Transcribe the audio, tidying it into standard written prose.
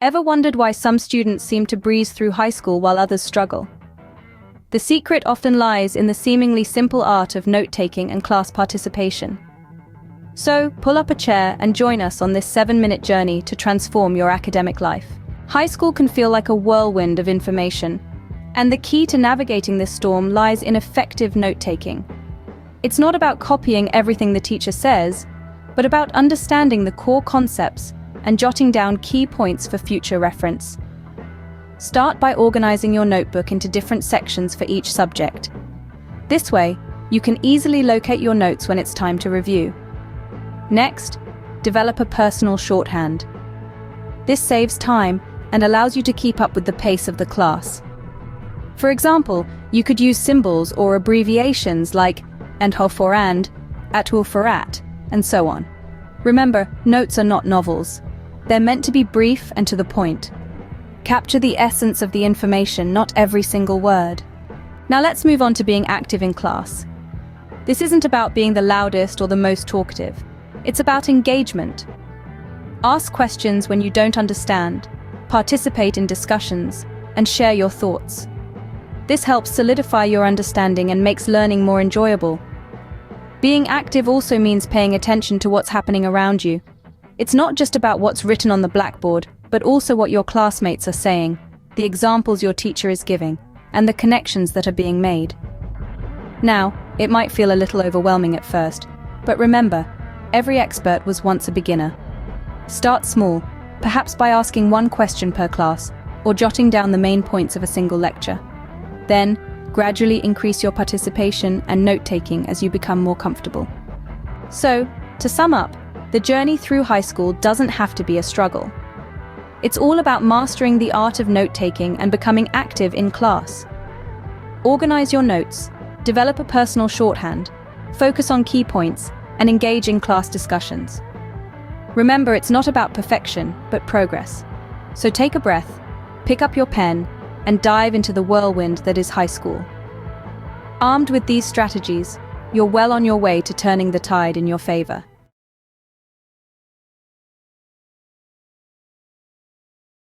Ever wondered why some students seem to breeze through high school while others struggle? The secret often lies in the seemingly simple art of note-taking and class participation. So, pull up a chair and join us on this 7-minute journey to transform your academic life. High school can feel like a whirlwind of information, and the key to navigating this storm lies in effective note-taking. It's not about copying everything the teacher says, but about understanding the core concepts and jotting down key points for future reference. Start by organizing your notebook into different sections for each subject. This way, you can easily locate your notes when it's time to review. Next, develop a personal shorthand. This saves time and allows you to keep up with the pace of the class. For example, you could use symbols or abbreviations like and ho for and, atul for at, and so on. Remember, notes are not novels. They're meant to be brief and to the point. Capture the essence of the information, not every single word. Now let's move on to being active in class. This isn't about being the loudest or the most talkative. It's about engagement. Ask questions when you don't understand, participate in discussions, and share your thoughts. This helps solidify your understanding and makes learning more enjoyable. Being active also means paying attention to what's happening around you. It's not just about what's written on the blackboard, but also what your classmates are saying, the examples your teacher is giving, and the connections that are being made. Now, it might feel a little overwhelming at first, but remember, every expert was once a beginner. Start small, perhaps by asking one question per class, or jotting down the main points of a single lecture. Then, gradually increase your participation and note-taking as you become more comfortable. So, to sum up, the journey through high school doesn't have to be a struggle. It's all about mastering the art of note-taking and becoming active in class. Organize your notes, develop a personal shorthand, focus on key points, and engage in class discussions. Remember, it's not about perfection, but progress. So take a breath, pick up your pen, and dive into the whirlwind that is high school. Armed with these strategies, you're well on your way to turning the tide in your favor.